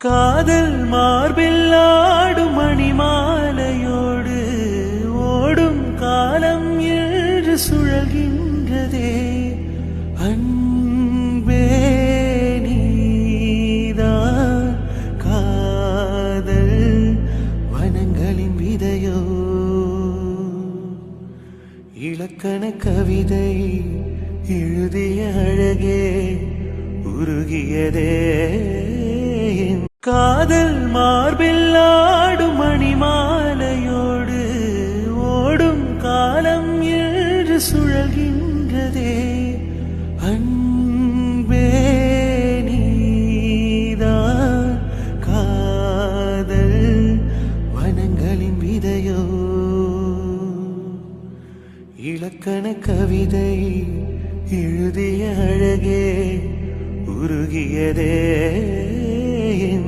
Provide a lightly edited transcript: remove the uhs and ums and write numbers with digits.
காதல் மார்பில் ஆடும் மணிமாலையோடு ஓடும் காலம் என்று சுழல்கின்றதே. அன்பே நீதான் காதல் வனங்களின் விதையோ. இலக்கண கவிதை எழுதிய அழகே உருகியதே. காதல் மார்பில் ஆடும் மணிமாலையோடு ஓடும் காலம் என்று சுழல்கின்றதே. அன்பே நீதான் காதல் வனங்களின் விதையோ. இலக்கண கவிதை எழுதிய அழகே உருகியதே.